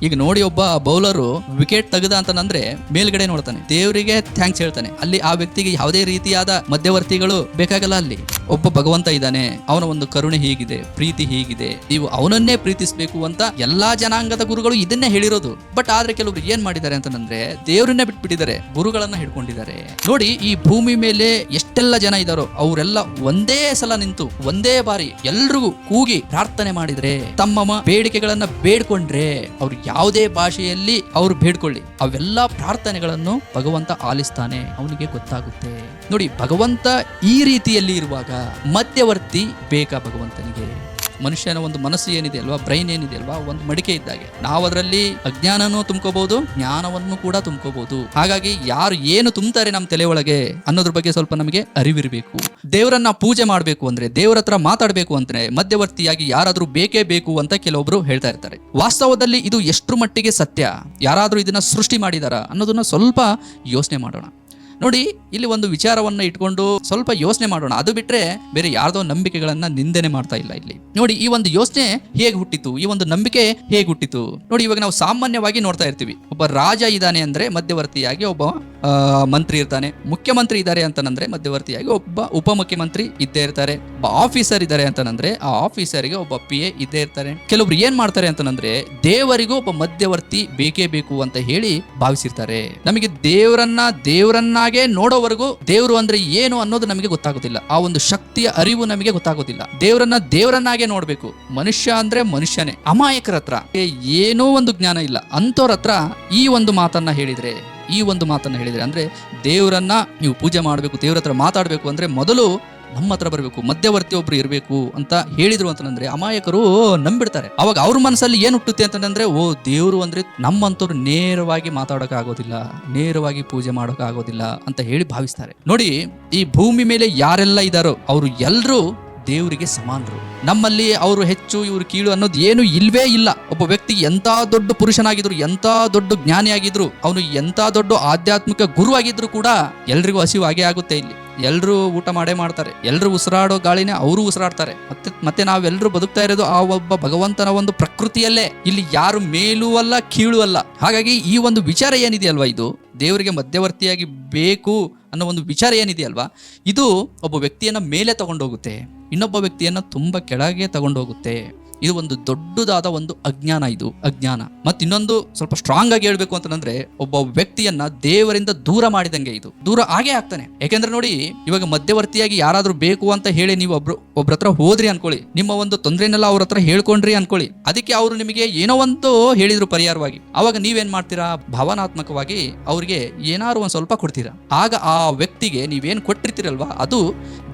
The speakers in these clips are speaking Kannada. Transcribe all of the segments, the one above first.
ಈಗ ನೋಡಿ, ಒಬ್ಬ ಬೌಲರು ವಿಕೆಟ್ ತೆಗೆದ ಅಂತಂದ್ರೆ ಮೇಲ್ಗಡೆ ನೋಡ್ತಾನೆ, ದೇವರಿಗೆ ಥ್ಯಾಂಕ್ಸ್ ಹೇಳ್ತಾನೆ. ಅಲ್ಲಿ ಆ ವ್ಯಕ್ತಿಗೆ ಯಾವುದೇ ರೀತಿಯಾದ ಮಧ್ಯವರ್ತಿಗಳು ಬೇಕಾಗಲ್ಲ. ಅಲ್ಲಿ ಒಬ್ಬ ಭಗವಂತ ಇದ್ದಾನೆ, ಅವನ ಒಂದು ಕರುಣೆ ಹೀಗಿದೆ, ಪ್ರೀತಿ ಹೀಗಿದೆ, ನೀವು ಅವನನ್ನೇ ಪ್ರೀತಿಸಬೇಕು ಅಂತ ಎಲ್ಲಾ ಜನಾಂಗದ ಗುರುಗಳು ಇದನ್ನೇ ಹೇಳಿರೋದು. ಬಟ್ ಆದ್ರೆ ಕೆಲವರು ಏನ್ ಮಾಡಿದ್ದಾರೆ ಅಂತಂದ್ರೆ ದೇವರನ್ನೇ ಬಿಟ್ಬಿಟ್ಟಿದ್ದಾರೆ, ಗುರುಗಳನ್ನ ಹಿಡ್ಕೊಂಡಿದ್ದಾರೆ. ನೋಡಿ, ಈ ಭೂಮಿ ಮೇಲೆ ಎಷ್ಟೆಲ್ಲ ಜನ ಇದ್ದಾರೋ ಅವರೆಲ್ಲ ಒಂದೇ ಸಲ ನಿಂತು ಒಂದೇ ಬಾರಿ ಎಲ್ರಿಗೂ ಕೂಗಿ ಪ್ರಾರ್ಥನೆ ಮಾಡಿದ್ರೆ, ತಮ್ಮ ಬೇಡಿಕೆಗಳನ್ನ ಬೇಡ್ಕೊಂಡ್ರೆ, ಅವ್ರು ಯಾವುದೇ ಭಾಷೆಯಲ್ಲಿ ಅವ್ರು ಬೇಡ್ಕೊಳ್ಳಿ, ಅವೆಲ್ಲ ಪ್ರಾರ್ಥನೆಗಳನ್ನು ಭಗವಂತ ಆಲಿಸ್ತಾನೆ, ಅವನಿಗೆ ಗೊತ್ತಾಗುತ್ತೆ. ನೋಡಿ, ಭಗವಂತ ಈ ರೀತಿಯಲ್ಲಿ ಇರುವಾಗ ಮಧ್ಯವರ್ತಿ ಬೇಕಾ ಭಗವಂತನಿಗೆ? ಮನುಷ್ಯನ ಒಂದು ಮನಸ್ಸು ಏನಿದೆ ಅಲ್ವಾ, ಬ್ರೈನ್ ಏನಿದೆ ಅಲ್ವಾ, ಒಂದು ಮಡಿಕೆ ಇದ್ದಾಗೆ. ನಾವು ಅದರಲ್ಲಿ ಅಜ್ಞಾನನೂ ತುಂಬ್ಕೋಬಹುದು, ಜ್ಞಾನವನ್ನು ಕೂಡ ತುಂಬ್ಕೋಬಹುದು. ಹಾಗಾಗಿ ಯಾರು ಏನು ತುಂಬ್ತಾರೆ ನಮ್ಮ ತಲೆ ಒಳಗೆ ಅನ್ನೋದ್ರ ಬಗ್ಗೆ ಸ್ವಲ್ಪ ನಮಗೆ ಅರಿವಿರಬೇಕು. ದೇವರನ್ನ ಪೂಜೆ ಮಾಡಬೇಕು ಅಂದ್ರೆ, ದೇವರ ಹತ್ರ ಮಾತಾಡಬೇಕು ಅಂದ್ರೆ ಮಧ್ಯವರ್ತಿಯಾಗಿ ಯಾರಾದ್ರೂ ಬೇಕೇ ಬೇಕು ಅಂತ ಕೆಲವೊಬ್ರು ಹೇಳ್ತಾ ಇರ್ತಾರೆ. ವಾಸ್ತವದಲ್ಲಿ ಇದು ಎಷ್ಟರ ಮಟ್ಟಿಗೆ ಸತ್ಯ, ಯಾರಾದ್ರೂ ಇದನ್ನ ಸೃಷ್ಟಿ ಮಾಡಿದಾರ ಅನ್ನೋದನ್ನ ಸ್ವಲ್ಪ ಯೋಚನೆ ಮಾಡೋಣ. ನೋಡಿ, ಇಲ್ಲಿ ಒಂದು ವಿಚಾರವನ್ನ ಇಟ್ಕೊಂಡು ಸ್ವಲ್ಪ ಯೋಚನೆ ಮಾಡೋಣ. ಅದು ಬಿಟ್ರೆ ಬೇರೆ ಯಾರ್ದೋ ನಂಬಿಕೆಗಳನ್ನ ನಿಂದನೆ ಮಾಡ್ತಾ ಇಲ್ಲ ಇಲ್ಲಿ. ನೋಡಿ, ಈ ಒಂದು ಯೋಚನೆ ಹೇಗೆ ಹುಟ್ಟಿತು, ಈ ಒಂದು ನಂಬಿಕೆ ಹೇಗೆ ಹುಟ್ಟಿತು ನೋಡಿ. ಇವಾಗ ನಾವು ಸಾಮಾನ್ಯವಾಗಿ ನೋಡ್ತಾ ಇರ್ತೀವಿ, ಒಬ್ಬ ರಾಜ ಇದ್ದಾನೆ ಅಂದ್ರೆ ಮಧ್ಯವರ್ತಿಯಾಗಿ ಒಬ್ಬ ಮಂತ್ರಿ ಇರ್ತಾನೆ, ಮುಖ್ಯಮಂತ್ರಿ ಇದ್ದಾರೆ ಅಂತಂದ್ರೆ ಮಧ್ಯವರ್ತಿಯಾಗಿ ಒಬ್ಬ ಉಪಮುಖ್ಯಮಂತ್ರಿ ಇದ್ದೇ ಇರ್ತಾರೆ, ಒಬ್ಬ ಆಫೀಸರ್ ಇದ್ದಾರೆ ಅಂತಂದ್ರೆ ಆ ಆಫೀಸರ್ಗೆ ಒಬ್ಬ PA ಇದ್ದೇ ಇರ್ತಾರೆ. ಕೆಲವೊಬ್ರು ಏನ್ ಮಾಡ್ತಾರೆ ಅಂತಂದ್ರೆ ದೇವರಿಗೂ ಒಬ್ಬ ಮಧ್ಯವರ್ತಿ ಬೇಕೇ ಬೇಕು ಅಂತ ಹೇಳಿ ಭಾವಿಸಿರ್ತಾರೆ. ನಮಗೆ ದೇವರನ್ನಾಗೆ ನೋಡೋವರೆಗೂ ದೇವರು ಅಂದ್ರೆ ಏನು ಅನ್ನೋದು ನಮಗೆ ಗೊತ್ತಾಗೋದಿಲ್ಲ, ಆ ಒಂದು ಶಕ್ತಿಯ ಅರಿವು ನಮಗೆ ಗೊತ್ತಾಗೋದಿಲ್ಲ. ದೇವರನ್ನಾಗೆ ನೋಡ್ಬೇಕು. ಮನುಷ್ಯ ಅಂದ್ರೆ ಮನುಷ್ಯನೇ. ಅಮಾಯಕರ ಹತ್ರ ಏನೋ ಒಂದು ಜ್ಞಾನ ಇಲ್ಲ, ಅಂತವ್ರ ಹತ್ರ ಈ ಒಂದು ಮಾತನ್ನ ಹೇಳಿದ್ರೆ ಅಂದ್ರೆ ದೇವರನ್ನ ನೀವು ಪೂಜೆ ಮಾಡಬೇಕು, ದೇವ್ರ ಹತ್ರ ಮಾತಾಡಬೇಕು ಅಂದ್ರೆ ಮೊದಲು ನಮ್ಮ ಹತ್ರ ಬರಬೇಕು, ಮಧ್ಯವರ್ತಿ ಒಬ್ರು ಇರಬೇಕು ಅಂತ ಹೇಳಿದ್ರು ಅಂತಂದ್ರೆ ಅಮಾಯಕರು ನಂಬಿಡ್ತಾರೆ. ಅವಾಗ ಅವ್ರ ಮನಸ್ಸಲ್ಲಿ ಏನ್ ಹುಟ್ಟುತ್ತೆ ಅಂತಂದ್ರೆ, ಓ, ದೇವ್ರು ಅಂದ್ರೆ ನಮ್ಮಂತವ್ರು ನೇರವಾಗಿ ಮಾತಾಡೋಕೆ ಆಗೋದಿಲ್ಲ, ನೇರವಾಗಿ ಪೂಜೆ ಮಾಡೋಕೆ ಆಗೋದಿಲ್ಲ ಅಂತ ಹೇಳಿ ಭಾವಿಸ್ತಾರೆ. ನೋಡಿ, ಈ ಭೂಮಿ ಮೇಲೆ ಯಾರೆಲ್ಲ ಇದ್ದಾರೋ ಅವರು ಎಲ್ಲರೂ ದೇವರಿಗೆ ಸಮಾನರು. ನಮ್ಮಲ್ಲಿ ಅವರು ಹೆಚ್ಚು ಇವರು ಕೀಳು ಅನ್ನೋದು ಏನು ಇಲ್ವೇ ಇಲ್ಲ. ಒಬ್ಬ ವ್ಯಕ್ತಿ ಎಂತ ದೊಡ್ಡ ಪುರುಷನಾಗಿದ್ರು, ಎಂತ ದೊಡ್ಡ ಜ್ಞಾನಿಯಾಗಿದ್ರು, ಅವನು ಎಂತ ದೊಡ್ಡ ಆಧ್ಯಾತ್ಮಿಕ ಗುರು ಆಗಿದ್ರು ಕೂಡ ಎಲ್ರಿಗೂ ಹಸಿವು ಆಗೇ ಆಗುತ್ತೆ. ಇಲ್ಲಿ ಎಲ್ರು ಊಟ ಮಾಡೇ ಮಾಡ್ತಾರೆ, ಎಲ್ರು ಉಸಿರಾಡೋ ಗಾಳಿನೇ ಅವರು ಉಸಿರಾಡ್ತಾರೆ. ಮತ್ತೆ ನಾವೆಲ್ಲರೂ ಬದುಕ್ತಾ ಇರೋದು ಆ ಒಬ್ಬ ಭಗವಂತನ ಒಂದು ಪ್ರಕೃತಿಯಲ್ಲೇ. ಇಲ್ಲಿ ಯಾರು ಮೇಲೂ ಅಲ್ಲ ಕೀಳು ಅಲ್ಲ. ಹಾಗಾಗಿ ಈ ಒಂದು ವಿಚಾರ ಏನಿದೆಯಲ್ವಾ, ಇದು ದೇವರಿಗೆ ಮಧ್ಯವರ್ತಿಯಾಗಿ ಬೇಕು ಅನ್ನೋ ಒಂದು ವಿಚಾರ ಏನಿದೆಯಲ್ವಾ, ಇದು ಒಬ್ಬ ವ್ಯಕ್ತಿಯನ್ನ ಮೇಲೆ ತಗೊಂಡೋಗುತ್ತೆ, ಇನ್ನೊಬ್ಬ ವ್ಯಕ್ತಿಯನ್ನ ತುಂಬಾ ಕೆಳಗೆ ತಗೊಂಡೋಗುತ್ತೆ. ಇದು ಒಂದು ದೊಡ್ಡದಾದ ಒಂದು ಅಜ್ಞಾನ. ಇದು ಅಜ್ಞಾನ. ಮತ್ತೆ ಇನ್ನೊಂದು ಸ್ವಲ್ಪ ಸ್ಟ್ರಾಂಗ್ ಆಗಿ ಹೇಳ್ಬೇಕು ಅಂತಂದ್ರೆ, ಒಬ್ಬ ವ್ಯಕ್ತಿಯನ್ನ ದೇವರಿಂದ ದೂರ ಮಾಡಿದಂಗೆ. ಇದು ದೂರ ಆಗೇ ಆಗ್ತಾನೆ. ಯಾಕೆಂದ್ರೆ ನೋಡಿ, ಇವಾಗ ಮಧ್ಯವರ್ತಿಯಾಗಿ ಯಾರಾದ್ರೂ ಬೇಕು ಅಂತ ಹೇಳಿ ನೀವು ಒಬ್ರ ಹತ್ರ ಹೋದ್ರಿ ಅನ್ಕೊಳ್ಳಿ, ನಿಮ್ಮ ಒಂದು ತೊಂದರೆನೆಲ್ಲ ಅವ್ರ ಹತ್ರ ಹೇಳ್ಕೊಂಡ್ರಿ ಅನ್ಕೊಳ್ಳಿ, ಅದಕ್ಕೆ ಅವರು ನಿಮಗೆ ಏನೋ ಒಂದು ಹೇಳಿದ್ರು ಪರಿಹಾರವಾಗಿ, ಅವಾಗ ನೀವೇನ್ ಮಾಡ್ತೀರಾ, ಭಾವನಾತ್ಮಕವಾಗಿ ಅವ್ರಿಗೆ ಏನಾದ್ರು ಒಂದ್ ಸ್ವಲ್ಪ ಕೊಡ್ತೀರಾ. ಆಗ ಆ ವ್ಯಕ್ತಿಗೆ ನೀವೇನ್ ಕೊಟ್ಟಿರ್ತೀರಲ್ವಾ, ಅದು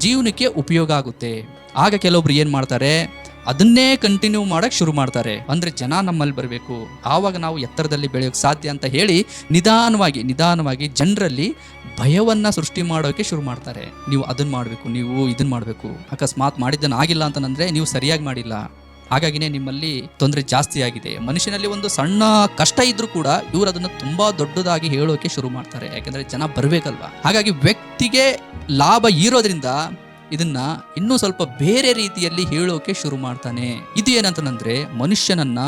ಜೀವನಕ್ಕೆ ಉಪಯೋಗ ಆಗುತ್ತೆ. ಆಗ ಕೆಲವೊಬ್ರು ಏನ್ ಮಾಡ್ತಾರೆ, ಅದನ್ನೇ ಕಂಟಿನ್ಯೂ ಮಾಡಕ್ ಶುರು ಮಾಡ್ತಾರೆ. ಅಂದ್ರೆ ಜನ ನಮ್ಮಲ್ಲಿ ಬರಬೇಕು, ಆವಾಗ ನಾವು ಎತ್ತರದಲ್ಲಿ ಬೆಳೆಯೋಕೆ ಸಾಧ್ಯ ಅಂತ ಹೇಳಿ ನಿಧಾನವಾಗಿ ಜನರಲ್ಲಿ ಭಯವನ್ನ ಸೃಷ್ಟಿ ಮಾಡೋಕೆ ಶುರು ಮಾಡ್ತಾರೆ. ನೀವು ಅದನ್ನ ಮಾಡಬೇಕು, ನೀವು ಇದನ್ನ ಮಾಡಬೇಕು, ಅಕಸ್ಮಾತ್ ಮಾಡಿದ್ದನ್ನ ಆಗಿಲ್ಲ ಅಂತಂದ್ರೆ ನೀವು ಸರಿಯಾಗಿ ಮಾಡಿಲ್ಲ, ಹಾಗಾಗಿನೇ ನಿಮ್ಮಲ್ಲಿ ತೊಂದರೆ ಜಾಸ್ತಿ ಆಗಿದೆ. ಮನುಷ್ಯನಲ್ಲಿ ಒಂದು ಸಣ್ಣ ಕಷ್ಟ ಇದ್ರೂ ಕೂಡ ಇವರು ಅದನ್ನ ತುಂಬಾ ದೊಡ್ಡದಾಗಿ ಹೇಳೋಕೆ ಶುರು ಮಾಡ್ತಾರೆ. ಯಾಕಂದ್ರೆ ಜನ ಬರ್ಬೇಕಲ್ವಾ. ಹಾಗಾಗಿ ವ್ಯಕ್ತಿಗೆ ಲಾಭ ಇರೋದ್ರಿಂದ ಇದನ್ನ ಇನ್ನೂ ಸ್ವಲ್ಪ ಬೇರೆ ರೀತಿಯಲ್ಲಿ ಹೇಳೋಕೆ ಶುರು ಮಾಡ್ತಾನೆ. ಇದು ಏನಂತಂದ್ರೆ ಮನುಷ್ಯನನ್ನ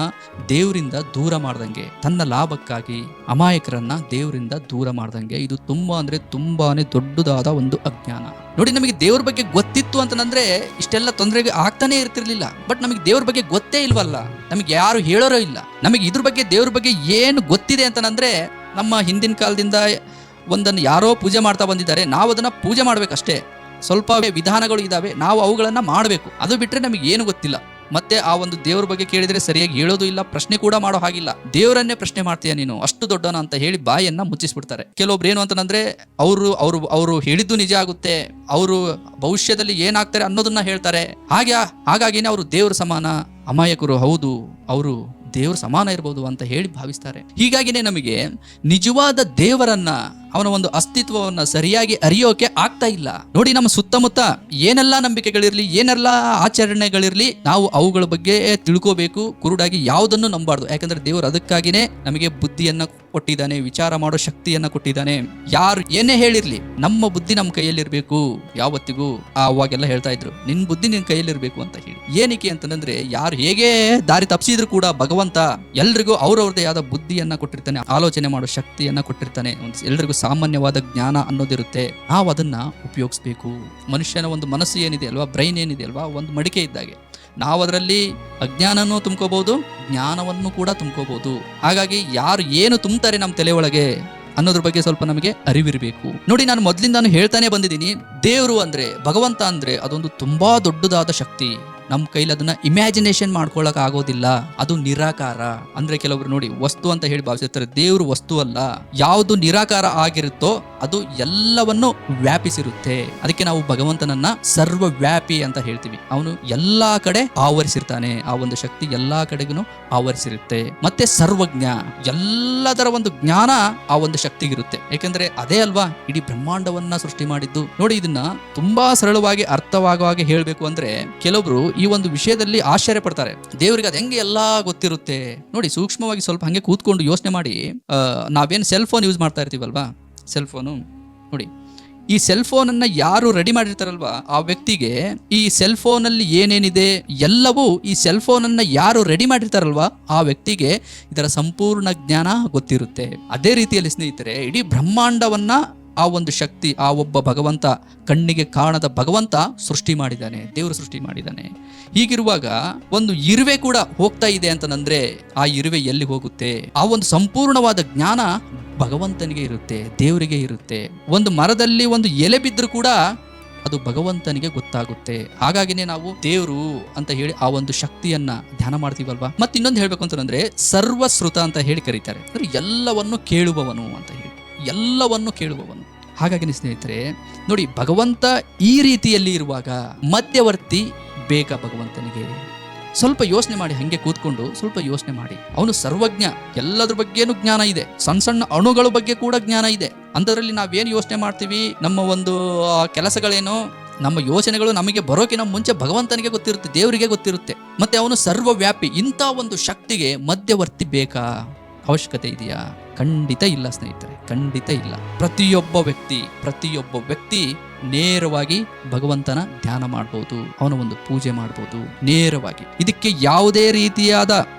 ದೇವರಿಂದ ದೂರ ಮಾಡ್ದಂಗೆ, ತನ್ನ ಲಾಭಕ್ಕಾಗಿ ಅಮಾಯಕರನ್ನ ದೇವರಿಂದ ದೂರ ಮಾಡ್ದಂಗೆ. ಇದು ತುಂಬಾನೇ ದೊಡ್ಡದಾದ ಒಂದು ಅಜ್ಞಾನ. ನೋಡಿ, ನಮಗೆ ದೇವ್ರ ಬಗ್ಗೆ ಗೊತ್ತಿತ್ತು ಅಂತಂದ್ರೆ ಇಷ್ಟೆಲ್ಲ ತೊಂದರೆಗೆ ಆಗ್ತಾನೆ ಇರ್ತಿರ್ಲಿಲ್ಲ. ಬಟ್ ನಮಗೆ ದೇವ್ರ ಬಗ್ಗೆ ಗೊತ್ತೇ ಇಲ್ವಲ್ಲ, ನಮಗೆ ಯಾರು ಹೇಳೋರೋ ಇಲ್ಲ. ನಮಗೆ ಇದ್ರ ಬಗ್ಗೆ ದೇವ್ರ ಬಗ್ಗೆ ಏನು ಗೊತ್ತಿದೆ ಅಂತಂದ್ರೆ, ನಮ್ಮ ಹಿಂದಿನ ಕಾಲದಿಂದ ಒಂದನ್ನು ಯಾರೋ ಪೂಜೆ ಮಾಡ್ತಾ ಬಂದಿದ್ದಾರೆ, ನಾವು ಅದನ್ನ ಪೂಜೆ ಮಾಡ್ಬೇಕಷ್ಟೇ. ಸ್ವಲ್ಪ ವಿಧಾನಗಳು ಇದಾವೆ, ನಾವು ಅವುಗಳನ್ನ ಮಾಡಬೇಕು. ಅದು ಬಿಟ್ರೆ ನಮಗೆ ಏನು ಗೊತ್ತಿಲ್ಲ. ಮತ್ತೆ ಆ ಒಂದು ದೇವ್ರ ಬಗ್ಗೆ ಕೇಳಿದ್ರೆ ಸರಿಯಾಗಿ ಹೇಳೋದು ಇಲ್ಲ, ಪ್ರಶ್ನೆ ಕೂಡ ಮಾಡೋ ಹಾಗಿಲ್ಲ. ದೇವರನ್ನೇ ಪ್ರಶ್ನೆ ಮಾಡ್ತೀಯ ನೀನು, ಅಷ್ಟು ದೊಡ್ಡನ ಅಂತ ಹೇಳಿ ಬಾಯನ್ನ ಮುಚ್ಚಿಸ್ಬಿಡ್ತಾರೆ. ಕೆಲವೊಬ್ರು ಏನು ಅಂತಂದ್ರೆ ಅವರು ಹೇಳಿದ್ದು ನಿಜ ಆಗುತ್ತೆ, ಅವರು ಭವಿಷ್ಯದಲ್ಲಿ ಏನಾಗ್ತಾರೆ ಅನ್ನೋದನ್ನ ಹೇಳ್ತಾರೆ. ಹಾಗಾಗಿನೇ ಅವರು ದೇವ್ರ ಸಮಾನ, ಅಮಾಯಕರು ಹೌದು, ಅವರು ದೇವ್ರ ಸಮಾನ ಇರ್ಬೋದು ಅಂತ ಹೇಳಿ ಭಾವಿಸ್ತಾರೆ. ಹೀಗಾಗಿನೇ ನಮಗೆ ನಿಜವಾದ ದೇವರನ್ನ ಅವನ ಒಂದು ಅಸ್ತಿತ್ವವನ್ನ ಸರಿಯಾಗಿ ಅರಿಯೋಕೆ ಆಗ್ತಾ ಇಲ್ಲ. ನೋಡಿ, ನಮ್ಮ ಸುತ್ತಮುತ್ತ ಏನೆಲ್ಲ ನಂಬಿಕೆಗಳಿರ್ಲಿ, ಏನೆಲ್ಲ ಆಚರಣೆಗಳಿರ್ಲಿ, ನಾವು ಅವುಗಳ ಬಗ್ಗೆ ತಿಳ್ಕೋಬೇಕು. ಕುರುಡಾಗಿ ಯಾವುದನ್ನು ನಂಬಾರ್ದು. ಯಾಕಂದ್ರೆ ದೇವರು ಅದಕ್ಕಾಗಿನೇ ನಮಗೆ ಬುದ್ಧಿಯನ್ನ ಕೊಟ್ಟಿದ್ದಾನೆ, ವಿಚಾರ ಮಾಡೋ ಶಕ್ತಿಯನ್ನ ಕೊಟ್ಟಿದ್ದಾನೆ. ಯಾರು ಏನೇ ಹೇಳಿರ್ಲಿ, ನಮ್ಮ ಬುದ್ಧಿ ನಮ್ಮ ಕೈಯಲ್ಲಿರ್ಬೇಕು ಯಾವತ್ತಿಗೂ. ಅವಾಗೆಲ್ಲ ಹೇಳ್ತಾ ಇದ್ರು, ನಿನ್ ಬುದ್ಧಿ ನಿನ್ ಕೈಯಲ್ಲಿರ್ಬೇಕು ಅಂತ ಹೇಳಿ. ಏನಕ್ಕೆ ಅಂತಂದ್ರೆ, ಯಾರು ಹೇಗೆ ದಾರಿ ತಪ್ಪಿಸಿದ್ರು ಕೂಡ ಭಗವಂತ ಎಲ್ರಿಗೂ ಅವ್ರವ್ರದೇ ಆದ ಬುದ್ಧಿಯನ್ನ ಕೊಟ್ಟಿರ್ತಾನೆ, ಆಲೋಚನೆ ಮಾಡೋ ಶಕ್ತಿಯನ್ನ ಕೊಟ್ಟಿರ್ತಾನೆ. ಎಲ್ರಿಗೂ ಸಾಮಾನ್ಯವಾದ ಜ್ಞಾನ ಅನ್ನೋದಿರುತ್ತೆ. ನಾವು ಅದನ್ನ ಉಪಯೋಗಿಸ್ಬೇಕು. ಮನುಷ್ಯನ ಒಂದು ಮನಸ್ಸು ಏನಿದೆ ಅಲ್ವಾ, ಬ್ರೈನ್ ಏನಿದೆ ಅಲ್ವಾ, ಒಂದು ಮಡಿಕೆ ಇದ್ದಾಗೆ. ನಾವು ಅದರಲ್ಲಿ ಅಜ್ಞಾನನೂ ತುಂಬ್ಕೋಬಹುದು, ಜ್ಞಾನವನ್ನು ಕೂಡ ತುಂಬ್ಕೋಬಹುದು. ಹಾಗಾಗಿ ಯಾರು ಏನು ತುಂಬ್ತಾರೆ ನಮ್ಮ ತಲೆ ಒಳಗೆ ಅನ್ನೋದ್ರ ಬಗ್ಗೆ ಸ್ವಲ್ಪ ನಮಗೆ ಅರಿವಿರಬೇಕು. ನೋಡಿ, ನಾನು ಮೊದಲಿಂದಾನು ಹೇಳ್ತಾನೆ ಬಂದಿದ್ದೀನಿ, ದೇವರು ಅಂದ್ರೆ, ಭಗವಂತ ಅಂದ್ರೆ ಅದೊಂದು ತುಂಬಾ ದೊಡ್ಡದಾದ ಶಕ್ತಿ. ನಮ್ಮ ಕೈಲಿ ಅದನ್ನ ಇಮ್ಯಾಜಿನೇಷನ್ ಮಾಡ್ಕೊಳಕ್ ಆಗೋದಿಲ್ಲ. ಅದು ನಿರಾಕಾರ. ಅಂದ್ರೆ ಕೆಲವರು ನೋಡಿ, ವಸ್ತು ಅಂತ ಹೇಳಿ ಭಾವಿಸಿರ್ತಾರೆ. ದೇವರು ವಸ್ತು ಅಲ್ಲ. ಯಾವುದು ನಿರಾಕಾರ ಆಗಿರುತ್ತೋ ಅದು ಎಲ್ಲವನ್ನು ವ್ಯಾಪಿಸಿರುತ್ತೆ. ಅದಕ್ಕೆ ನಾವು ಭಗವಂತನನ್ನ ಸರ್ವವ್ಯಾಪಿ ಅಂತ ಹೇಳ್ತೀವಿ. ಅವನು ಎಲ್ಲಾ ಕಡೆ ಆವರಿಸಿರ್ತಾನೆ. ಆ ಒಂದು ಶಕ್ತಿ ಎಲ್ಲಾ ಕಡೆಗೂ ಆವರಿಸಿರುತ್ತೆ. ಮತ್ತೆ ಸರ್ವಜ್ಞ, ಎಲ್ಲದರ ಒಂದು ಜ್ಞಾನ ಆ ಒಂದು ಶಕ್ತಿಗಿರುತ್ತೆ. ಯಾಕಂದ್ರೆ ಅದೇ ಅಲ್ವಾ ಇಡೀ ಬ್ರಹ್ಮಾಂಡವನ್ನ ಸೃಷ್ಟಿ ಮಾಡಿದ್ದು. ನೋಡಿ, ಇದನ್ನ ತುಂಬಾ ಸರಳವಾಗಿ ಅರ್ಥವಾಗುವ ಹಾಗೆ ಹೇಳ್ಬೇಕು ಅಂದ್ರೆ, ಕೆಲವೊಬ್ರು ಈ ಒಂದು ವಿಷಯದಲ್ಲಿ ಆಶ್ಚರ್ಯ ಪಡ್ತಾರೆ. ದೇವರಿಗೆ ಅದು ಹೆಂಗೆ ಎಲ್ಲಾ ಗೊತ್ತಿರುತ್ತೆ. ನೋಡಿ, ಸೂಕ್ಷ್ಮವಾಗಿ ಸ್ವಲ್ಪ ಹಂಗೆ ಕೂತ್ಕೊಂಡು ಯೋಚನೆ ಮಾಡಿ. ನಾವೇನು ಸೆಲ್ ಫೋನ್ ಯೂಸ್ ಮಾಡ್ತಾ ಇರ್ತೀವಲ್ವಾ, ಸೆಲ್ ಫೋನು ನೋಡಿ, ಈ ಸೆಲ್ ಫೋನ್ ಅನ್ನ ಯಾರು ರೆಡಿ ಮಾಡಿರ್ತಾರಲ್ವಾ, ಆ ವ್ಯಕ್ತಿಗೆ ಈ ಸೆಲ್ ಫೋನ್ ಅಲ್ಲಿ ಏನೇನಿದೆ ಎಲ್ಲವೂ, ಈ ಸೆಲ್ ಫೋನ್ ಅನ್ನ ಯಾರು ರೆಡಿ ಮಾಡಿರ್ತಾರಲ್ವಾ, ಆ ವ್ಯಕ್ತಿಗೆ ಇದರ ಸಂಪೂರ್ಣ ಜ್ಞಾನ ಗೊತ್ತಿರುತ್ತೆ. ಅದೇ ರೀತಿಯಲ್ಲಿ ಸ್ನೇಹಿತರೆ, ಇಡೀ ಬ್ರಹ್ಮಾಂಡವನ್ನ ಆ ಒಂದು ಶಕ್ತಿ, ಆ ಒಬ್ಬ ಭಗವಂತ, ಕಣ್ಣಿಗೆ ಕಾಣದ ಭಗವಂತ ಸೃಷ್ಟಿ ಮಾಡಿದ್ದಾನೆ. ದೇವರು ಸೃಷ್ಟಿ ಮಾಡಿದ್ದಾನೆ. ಹೀಗಿರುವಾಗ ಒಂದು ಇರುವೆ ಕೂಡ ಹೋಗ್ತಾ ಇದೆ ಅಂತಂದ್ರೆ, ಆ ಇರುವೆ ಎಲ್ಲಿ ಹೋಗುತ್ತೆ? ಆ ಒಂದು ಸಂಪೂರ್ಣವಾದ ಜ್ಞಾನ ಭಗವಂತನಿಗೆ ಇರುತ್ತೆ, ದೇವರಿಗೆ ಇರುತ್ತೆ. ಒಂದು ಮರದಲ್ಲಿ ಒಂದು ಎಲೆ ಬಿದ್ದರೂ ಕೂಡ ಅದು ಭಗವಂತನಿಗೆ ಗೊತ್ತಾಗುತ್ತೆ. ಹಾಗಾಗಿನೇ ನಾವು ದೇವರು ಅಂತ ಹೇಳಿ ಆ ಒಂದು ಶಕ್ತಿಯನ್ನ ಧ್ಯಾನ ಮಾಡ್ತೀವಲ್ವಾ. ಮತ್ತೆ ಇನ್ನೊಂದು ಹೇಳ್ಬೇಕು ಅಂತಂದ್ರೆ, ಸರ್ವಶ್ರುತ ಅಂತ ಹೇಳಿ ಕರೀತಾರೆ. ಅಂದ್ರೆ ಎಲ್ಲವನ್ನು ಕೇಳುವವನು ಅಂತ ಹೇಳಿ, ಎಲ್ಲವನ್ನು ಕೇಳುವವನು. ಹಾಗಾಗಿ ಸ್ನೇಹಿತರೆ ನೋಡಿ, ಭಗವಂತ ಈ ರೀತಿಯಲ್ಲಿ ಇರುವಾಗ ಮಧ್ಯವರ್ತಿ ಬೇಕಾ ಭಗವಂತನಿಗೆ? ಸ್ವಲ್ಪ ಯೋಚನೆ ಮಾಡಿ, ಹಂಗೆ ಕೂತ್ಕೊಂಡು ಸ್ವಲ್ಪ ಯೋಚನೆ ಮಾಡಿ. ಅವನು ಸರ್ವಜ್ಞ, ಎಲ್ಲದ್ರ ಬಗ್ಗೆನೂ ಜ್ಞಾನ ಇದೆ. ಸಣ್ಣ ಸಣ್ಣ ಅಣುಗಳ ಬಗ್ಗೆ ಕೂಡ ಜ್ಞಾನ ಇದೆ. ಅಂಥದ್ರಲ್ಲಿ ನಾವೇನು ಯೋಚನೆ ಮಾಡ್ತೀವಿ, ನಮ್ಮ ಒಂದು ಕೆಲಸಗಳೇನು, ನಮ್ಮ ಯೋಚನೆಗಳು ನಮಗೆ ಬರೋಕಿನ ಮುಂಚೆ ಭಗವಂತನಿಗೆ ಗೊತ್ತಿರುತ್ತೆ, ದೇವರಿಗೆ ಗೊತ್ತಿರುತ್ತೆ. ಮತ್ತೆ ಅವನು ಸರ್ವವ್ಯಾಪಿ. ಇಂಥ ಒಂದು ಶಕ್ತಿಗೆ ಮಧ್ಯವರ್ತಿ ಬೇಕಾ? ಅವಶ್ಯಕತೆ ಇದೆಯಾ? ಖಂಡಿತ ಇಲ್ಲ ಸ್ನೇಹಿತರೆ, ಖಂಡಿತ ಇಲ್ಲ. ಪ್ರತಿಯೊಬ್ಬ ವ್ಯಕ್ತಿ ನೇರವಾಗಿ ಭಗವಂತನ ಧ್ಯಾನ ಮಾಡ್ಬೋದು, ಅವನ ಒಂದು ಪೂಜೆ ಮಾಡ್ಬೋದು ನೇರವಾಗಿ. ಇದಕ್ಕೆ ಯಾವುದೇ ರೀತಿಯಾದ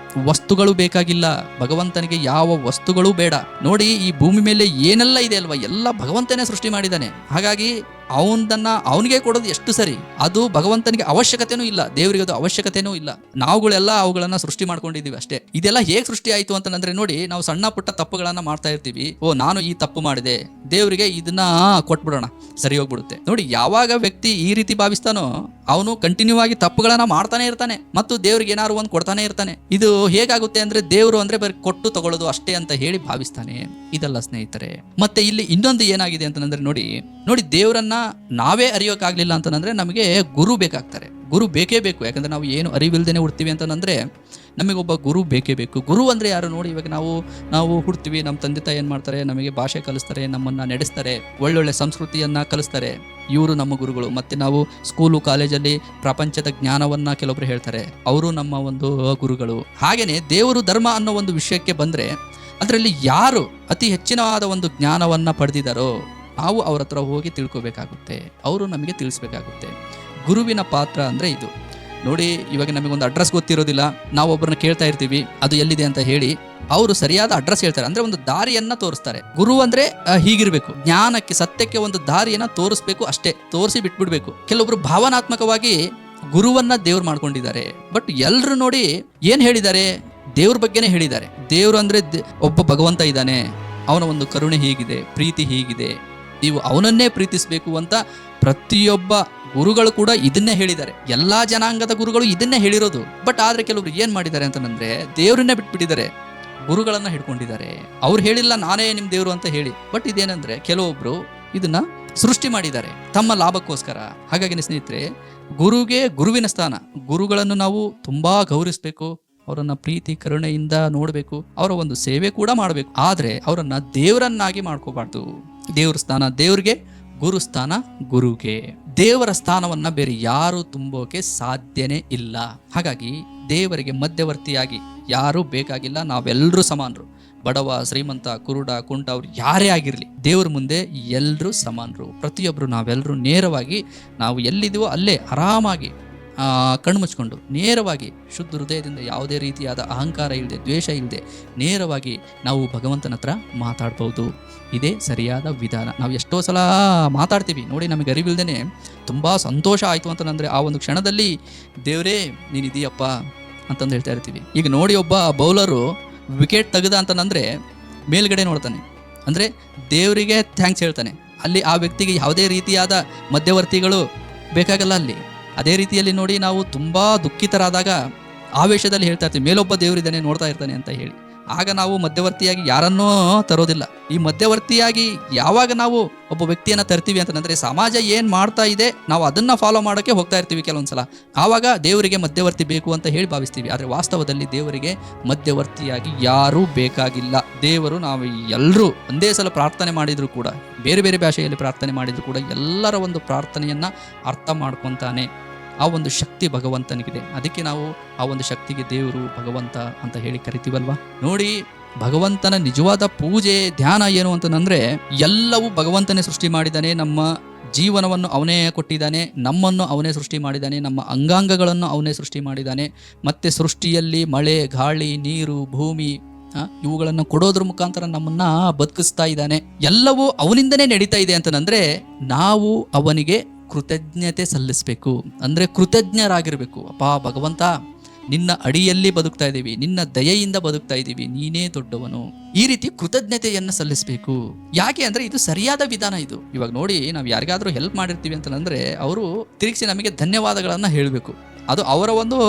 ವಸ್ತುಗಳು ಬೇಕಾಗಿಲ್ಲ. ಭಗವಂತನಿಗೆ ಯಾವ ವಸ್ತುಗಳು ಬೇಡ. ನೋಡಿ, ಈ ಭೂಮಿ ಮೇಲೆ ಏನೆಲ್ಲ ಇದೆ ಅಲ್ವಾ, ಎಲ್ಲ ಭಗವಂತನೇ ಸೃಷ್ಟಿ ಮಾಡಿದ್ದಾನೆ. ಹಾಗಾಗಿ ಅವನಿಗೆ ಕೊಡೋದು ಎಷ್ಟು ಸರಿ. ಅದು ಭಗವಂತನಿಗೆ ಅವಶ್ಯಕತೆನೂ ಇಲ್ಲ, ದೇವರಿಗೆ ಅದು ಅವಶ್ಯಕತೆನೂ ಇಲ್ಲ. ನಾವುಗಳೆಲ್ಲ ಅವುಗಳನ್ನ ಸೃಷ್ಟಿ ಮಾಡ್ಕೊಂಡಿದೀವಿ ಅಷ್ಟೇ. ಇದೆಲ್ಲ ಹೇಗೆ ಸೃಷ್ಟಿ ಆಯ್ತು ಅಂತಂದ್ರೆ, ನೋಡಿ, ನಾವು ಸಣ್ಣ ಪುಟ್ಟ ತಪ್ಪುಗಳನ್ನ ಮಾಡ್ತಾ ಇರ್ತೀವಿ. ನಾನು ಈ ತಪ್ಪು ಮಾಡಿದೆ, ದೇವರಿಗೆ ಇದನ್ನ ಕೊಟ್ಬಿಡೋಣ, ಸರಿ ಹೋಗ್ಬಿಡುತ್ತೆ. ನೋಡಿ, ಯಾವಾಗ ವ್ಯಕ್ತಿ ಈ ರೀತಿ ಭಾವಿಸ್ತಾನೋ ಅವನು ಕಂಟಿನ್ಯೂ ಆಗಿ ತಪ್ಪುಗಳನ್ನ ಮಾಡ್ತಾನೆ ಇರ್ತಾನೆ ಮತ್ತು ದೇವ್ರಿಗೆ ಏನಾದ್ರು ಒಂದು ಕೊಡ್ತಾನೆ ಇರ್ತಾನೆ. ಇದು ಹೇಗಾಗುತ್ತೆ ಅಂದ್ರೆ, ದೇವರು ಅಂದ್ರೆ ಬರೀ ಕೊಟ್ಟು ತಗೊಳ್ಳೋದು ಅಷ್ಟೇ ಅಂತ ಹೇಳಿ ಭಾವಿಸ್ತಾನೆ. ಇದಲ್ಲ ಸ್ನೇಹಿತರೆ. ಮತ್ತೆ ಇಲ್ಲಿ ಇನ್ನೊಂದು ಏನಾಗಿದೆ ಅಂತಂದ್ರೆ, ನೋಡಿ ದೇವರನ್ನ ನಾವೇ ಅರಿಯೋಕ್ಕಾಗ್ಲಿಲ್ಲ ಅಂತಂದ್ರೆ ನಮಗೆ ಗುರು ಬೇಕಾಗ್ತಾರೆ. ಗುರು ಬೇಕೇ ಬೇಕು. ಯಾಕಂದ್ರೆ ನಾವು ಏನು ಅರಿವಿಲ್ದೇನೆ ಹುಡ್ತೀವಿ ಅಂತಂದ್ರೆ ನಮಗೊಬ್ಬ ಗುರು ಬೇಕೇ ಬೇಕು. ಗುರು ಅಂದ್ರೆ ಯಾರು? ನೋಡಿ, ಇವಾಗ ನಾವು ಹುಡ್ತೀವಿ, ನಮ್ಮ ತಂದೆ ತಾಯಿ ಏನ್ ಮಾಡ್ತಾರೆ, ನಮಗೆ ಭಾಷೆ ಕಲಿಸ್ತಾರೆ, ನಮ್ಮನ್ನ ನಡೆಸ್ತಾರೆ, ಒಳ್ಳೊಳ್ಳೆ ಸಂಸ್ಕೃತಿಯನ್ನ ಕಲಿಸ್ತಾರೆ. ಇವರು ನಮ್ಮ ಗುರುಗಳು. ಮತ್ತೆ ನಾವು ಸ್ಕೂಲು ಕಾಲೇಜಲ್ಲಿ ಪ್ರಪಂಚದ ಜ್ಞಾನವನ್ನ ಕೆಲವೊಬ್ರು ಹೇಳ್ತಾರೆ, ಅವರು ನಮ್ಮ ಒಂದು ಗುರುಗಳು. ಹಾಗೇನೆ ದೇವರು ಧರ್ಮ ಅನ್ನೋ ಒಂದು ವಿಷಯಕ್ಕೆ ಬಂದ್ರೆ, ಅದರಲ್ಲಿ ಯಾರು ಅತಿ ಹೆಚ್ಚಿನವಾದ ಒಂದು ಜ್ಞಾನವನ್ನ ಪಡೆದಿದ್ದಾರೋ ನಾವು ಅವ್ರ ಹತ್ರ ಹೋಗಿ ತಿಳ್ಕೊಬೇಕಾಗುತ್ತೆ, ಅವರು ನಮಗೆ ತಿಳಿಸ್ಬೇಕಾಗುತ್ತೆ. ಗುರುವಿನ ಪಾತ್ರ ಅಂದ್ರೆ ಇದು. ನೋಡಿ, ಇವಾಗ ನಮಗೊಂದು ಅಡ್ರೆಸ್ ಗೊತ್ತಿರೋದಿಲ್ಲ, ನಾವು ಒಬ್ಬರನ್ನ ಕೇಳ್ತಾ ಇರ್ತೀವಿ ಅದು ಎಲ್ಲಿದೆ ಅಂತ ಹೇಳಿ, ಅವರು ಸರಿಯಾದ ಅಡ್ರೆಸ್ ಹೇಳ್ತಾರೆ, ಅಂದ್ರೆ ಒಂದು ದಾರಿಯನ್ನ ತೋರಿಸ್ತಾರೆ. ಗುರು ಅಂದ್ರೆ ಹೀಗಿರ್ಬೇಕು, ಜ್ಞಾನಕ್ಕೆ, ಸತ್ಯಕ್ಕೆ ಒಂದು ದಾರಿಯನ್ನ ತೋರಿಸ್ಬೇಕು ಅಷ್ಟೇ, ತೋರಿಸಿ ಬಿಟ್ಬಿಡ್ಬೇಕು. ಕೆಲವೊಬ್ರು ಭಾವನಾತ್ಮಕವಾಗಿ ಗುರುವನ್ನ ದೇವ್ರು ಮಾಡ್ಕೊಂಡಿದ್ದಾರೆ. ಬಟ್ ಎಲ್ರು ನೋಡಿ ಏನ್ ಹೇಳಿದ್ದಾರೆ, ದೇವ್ರ ಬಗ್ಗೆನೇ ಹೇಳಿದ್ದಾರೆ. ದೇವ್ರು ಅಂದ್ರೆ ಒಬ್ಬ ಭಗವಂತ ಇದ್ದಾನೆ, ಅವನ ಒಂದು ಕರುಣೆ ಹೀಗಿದೆ, ಪ್ರೀತಿ ಹೀಗಿದೆ, ನೀವು ಅವನನ್ನೇ ಪ್ರೀತಿಸಬೇಕು ಅಂತ ಪ್ರತಿಯೊಬ್ಬ ಗುರುಗಳು ಕೂಡ ಇದನ್ನೇ ಹೇಳಿದ್ದಾರೆ. ಎಲ್ಲಾ ಜನಾಂಗದ ಗುರುಗಳು ಇದನ್ನೇ ಹೇಳಿರೋದು. ಬಟ್ ಆದ್ರೆ ಕೆಲವರು ಏನ್ ಮಾಡಿದ್ದಾರೆ ಅಂತಂದ್ರೆ, ದೇವ್ರನ್ನೇ ಬಿಟ್ಬಿಟ್ಟಿದ್ದಾರೆ, ಗುರುಗಳನ್ನ ಹಿಡ್ಕೊಂಡಿದ್ದಾರೆ. ಅವ್ರು ಹೇಳಿಲ್ಲ ನಾನೇ ನಿಮ್ ದೇವ್ರು ಅಂತ ಹೇಳಿ. ಬಟ್ ಇದೇನಂದ್ರೆ, ಕೆಲವೊಬ್ರು ಇದನ್ನ ಸೃಷ್ಟಿ ಮಾಡಿದ್ದಾರೆ ತಮ್ಮ ಲಾಭಕ್ಕೋಸ್ಕರ. ಹಾಗಾಗಿ ಸ್ನೇಹಿತರೆ, ಗುರುವಿನ ಸ್ಥಾನ, ಗುರುಗಳನ್ನು ನಾವು ತುಂಬಾ ಗೌರವಿಸಬೇಕು, ಅವರನ್ನ ಪ್ರೀತಿ ಕರುಣೆಯಿಂದ ನೋಡಬೇಕು, ಅವರ ಒಂದು ಸೇವೆ ಕೂಡ ಮಾಡಬೇಕು. ಆದ್ರೆ ಅವರನ್ನ ದೇವರನ್ನಾಗಿ ಮಾಡ್ಕೋಬಾರ್ದು. ದೇವ್ರ ಸ್ಥಾನ ದೇವ್ರಿಗೆ, ಗುರು ಸ್ಥಾನ ಗುರುಗೆ. ದೇವರ ಸ್ಥಾನವನ್ನ ಬೇರೆ ಯಾರು ತುಂಬೋಕೆ ಸಾಧ್ಯನೇ ಇಲ್ಲ. ಹಾಗಾಗಿ ದೇವರಿಗೆ ಮಧ್ಯವರ್ತಿಯಾಗಿ ಯಾರೂ ಬೇಕಾಗಿಲ್ಲ. ನಾವೆಲ್ಲರೂ ಸಮಾನರು. ಬಡವ, ಶ್ರೀಮಂತ, ಕುರುಡ, ಕುಂಟ, ಅವ್ರು ಯಾರೇ ಆಗಿರಲಿ, ದೇವ್ರ ಮುಂದೆ ಎಲ್ಲರೂ ಸಮಾನರು. ಪ್ರತಿಯೊಬ್ಬರು ನಾವೆಲ್ಲರೂ ನೇರವಾಗಿ ನಾವು ಎಲ್ಲಿದ್ದೀವೋ ಅಲ್ಲೇ ಆರಾಮಾಗಿ ಕಣ್ಣು ಮುಚ್ಕೊಂಡು ನೇರವಾಗಿ ಶುದ್ಧ ಹೃದಯದಿಂದ ಯಾವುದೇ ರೀತಿಯಾದ ಅಹಂಕಾರ ಇಲ್ಲದೆ, ದ್ವೇಷ ಇಲ್ಲದೆ ನೇರವಾಗಿ ನಾವು ಭಗವಂತನ ಹತ್ರ ಮಾತಾಡ್ಬೋದು. ಇದೇ ಸರಿಯಾದ ವಿಧಾನ. ನಾವು ಎಷ್ಟೋ ಸಲ ಮಾತಾಡ್ತೀವಿ ನೋಡಿ, ನಮಗೆ ಅರಿವಿಲ್ದೇ ತುಂಬ ಸಂತೋಷ ಆಯಿತು ಅಂತಂದರೆ ಆ ಒಂದು ಕ್ಷಣದಲ್ಲಿ ದೇವರೇ ನೀನಿದೀಯಪ್ಪ ಅಂತಂದು ಹೇಳ್ತಾ ಇರ್ತೀವಿ. ಈಗ ನೋಡಿ, ಒಬ್ಬ ಬೌಲರು ವಿಕೆಟ್ ತೆಗೆದ ಅಂತಂದರೆ ಮೇಲ್ಗಡೆ ನೋಡ್ತಾನೆ, ಅಂದರೆ ದೇವರಿಗೆ ಥ್ಯಾಂಕ್ಸ್ ಹೇಳ್ತಾನೆ. ಅಲ್ಲಿ ಆ ವ್ಯಕ್ತಿಗೆ ಯಾವುದೇ ರೀತಿಯಾದ ಮಧ್ಯವರ್ತಿಗಳು ಬೇಕಾಗಲ್ಲ ಅಲ್ಲಿ. ಅದೇ ರೀತಿಯಲ್ಲಿ ನೋಡಿ, ನಾವು ತುಂಬ ದುಃಖಿತರಾದಾಗ ಆವೇಶದಲ್ಲಿ ಹೇಳ್ತಾ ಇರ್ತೀವಿ, ಮೇಲೊಬ್ಬ ದೇವರಿದ್ದಾನೆ ನೋಡ್ತಾ ಇರ್ತಾನೆ ಅಂತ ಹೇಳಿ. ಆಗ ನಾವು ಮಧ್ಯವರ್ತಿಯಾಗಿ ಯಾರನ್ನೂ ತರೋದಿಲ್ಲ. ಈ ಮಧ್ಯವರ್ತಿಯಾಗಿ ಯಾವಾಗ ನಾವು ಒಬ್ಬ ವ್ಯಕ್ತಿಯನ್ನು ತರ್ತೀವಿ ಅಂತಂದರೆ, ಸಮಾಜ ಏನು ಮಾಡ್ತಾ ಇದೆ ನಾವು ಅದನ್ನು ಫಾಲೋ ಮಾಡೋಕ್ಕೆ ಹೋಗ್ತಾ ಇರ್ತೀವಿ ಕೆಲವೊಂದ್ಸಲ. ಆವಾಗ ದೇವರಿಗೆ ಮಧ್ಯವರ್ತಿ ಬೇಕು ಅಂತ ಹೇಳಿ ಭಾವಿಸ್ತೀವಿ. ಆದರೆ ವಾಸ್ತವದಲ್ಲಿ ದೇವರಿಗೆ ಮಧ್ಯವರ್ತಿಯಾಗಿ ಯಾರೂ ಬೇಕಾಗಿಲ್ಲ. ದೇವರು, ನಾವು ಎಲ್ಲರೂ ಒಂದೇ ಸಲ ಪ್ರಾರ್ಥನೆ ಮಾಡಿದರೂ ಕೂಡ, ಬೇರೆ ಬೇರೆ ಭಾಷೆಯಲ್ಲಿ ಪ್ರಾರ್ಥನೆ ಮಾಡಿದರೂ ಕೂಡ ಎಲ್ಲರ ಒಂದು ಪ್ರಾರ್ಥನೆಯನ್ನು ಅರ್ಥ ಮಾಡ್ಕೊತಾನೆ. ಆ ಒಂದು ಶಕ್ತಿ ಭಗವಂತನಿಗಿದೆ. ಅದಕ್ಕೆ ನಾವು ಆ ಒಂದು ಶಕ್ತಿಗೆ ದೇವರು, ಭಗವಂತ ಅಂತ ಹೇಳಿ ಕರಿತೀವಲ್ವಾ. ನೋಡಿ, ಭಗವಂತನ ನಿಜವಾದ ಪೂಜೆ, ಧ್ಯಾನ ಏನು ಅಂತಂದರೆ, ಎಲ್ಲವೂ ಭಗವಂತನೇ ಸೃಷ್ಟಿ ಮಾಡಿದ್ದಾನೆ. ನಮ್ಮ ಜೀವನವನ್ನು ಅವನೇ ಕೊಟ್ಟಿದ್ದಾನೆ, ನಮ್ಮನ್ನು ಅವನೇ ಸೃಷ್ಟಿ ಮಾಡಿದ್ದಾನೆ, ನಮ್ಮ ಅಂಗಾಂಗಗಳನ್ನು ಅವನೇ ಸೃಷ್ಟಿ ಮಾಡಿದ್ದಾನೆ. ಮತ್ತು ಸೃಷ್ಟಿಯಲ್ಲಿ ಮಳೆ, ಗಾಳಿ, ನೀರು, ಭೂಮಿ ಇವುಗಳನ್ನು ಕೊಡೋದ್ರ ಮುಖಾಂತರ ನಮ್ಮನ್ನ ಬದುಕಿಸ್ತಾ ಇದ್ದಾನೆ. ಎಲ್ಲವೂ ಅವನಿಂದನೇ ನಡೀತಾ ಇದೆ ಅಂತಂದ್ರೆ ನಾವು ಅವನಿಗೆ ಕೃತಜ್ಞತೆ ಸಲ್ಲಿಸಬೇಕು. ಅಂದರೆ ಕೃತಜ್ಞರಾಗಿರಬೇಕು. ಅಪ್ಪ ಭಗವಂತ, ನಿನ್ನ ಅಡಿಯಲ್ಲಿ ಬದುಕ್ತಾ ಇದ್ದೀವಿ, ನಿನ್ನ ದಯೆಯಿಂದ ಬದುಕ್ತಾ ಇದ್ದೀವಿ, ನೀನೇ ದೊಡ್ಡವನು. ಈ ರೀತಿ ಕೃತಜ್ಞತೆಯನ್ನು ಸಲ್ಲಿಸಬೇಕು. ಯಾಕೆ ಅಂದರೆ ಇದು ಸರಿಯಾದ ವಿಧಾನ. ಇದು ಇವಾಗ ನೋಡಿ, ನಾವು ಯಾರಿಗಾದ್ರೂ ಹೆಲ್ಪ್ ಮಾಡಿರ್ತೀವಿ ಅಂತಂದರೆ ಅವರು ತಿರುಗಿಸಿ ನಮಗೆ ಧನ್ಯವಾದಗಳನ್ನು ಹೇಳಬೇಕು. ಅದು ಅವರ ಒಂದು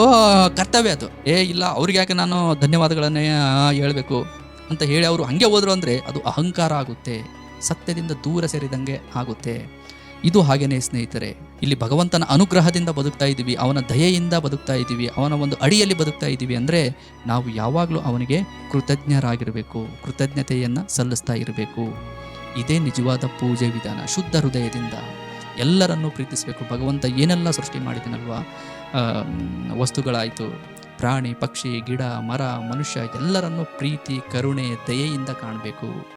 ಕರ್ತವ್ಯ. ಅದು ಇಲ್ಲ ಅವ್ರಿಗೆ ಯಾಕೆ ನಾನು ಧನ್ಯವಾದಗಳನ್ನೇ ಹೇಳಬೇಕು ಅಂತ ಹೇಳಿ ಅವರು ಹಂಗೆ ಹೋದ್ರು ಅಂದರೆ ಅದು ಅಹಂಕಾರ ಆಗುತ್ತೆ, ಸತ್ಯದಿಂದ ದೂರ ಸೇರಿದಂಗೆ ಆಗುತ್ತೆ. ಇದು ಹಾಗೇನೆ ಸ್ನೇಹಿತರೆ, ಇಲ್ಲಿ ಭಗವಂತನ ಅನುಗ್ರಹದಿಂದ ಬದುಕ್ತಾ ಇದ್ದೀವಿ, ಅವನ ದಯೆಯಿಂದ ಬದುಕ್ತಾ ಇದ್ದೀವಿ, ಅವನ ಒಂದು ಅಡಿಯಲ್ಲಿ ಬದುಕ್ತಾ ಇದ್ದೀವಿ ಅಂದರೆ ನಾವು ಯಾವಾಗಲೂ ಅವನಿಗೆ ಕೃತಜ್ಞರಾಗಿರಬೇಕು, ಕೃತಜ್ಞತೆಯನ್ನು ಸಲ್ಲಿಸ್ತಾ ಇರಬೇಕು. ಇದೇ ನಿಜವಾದ ಪೂಜೆ ವಿಧಾನ. ಶುದ್ಧ ಹೃದಯದಿಂದ ಎಲ್ಲರನ್ನೂ ಪ್ರೀತಿಸಬೇಕು. ಭಗವಂತ ಏನೆಲ್ಲ ಸೃಷ್ಟಿ ಮಾಡಿದನಲ್ವಾ, ವಸ್ತುಗಳಾಯಿತು, ಪ್ರಾಣಿ, ಪಕ್ಷಿ, ಗಿಡ, ಮರ, ಮನುಷ್ಯ ಎಲ್ಲರನ್ನೂ ಪ್ರೀತಿ, ಕರುಣೆ, ದಯೆಯಿಂದ ಕಾಣಬೇಕು.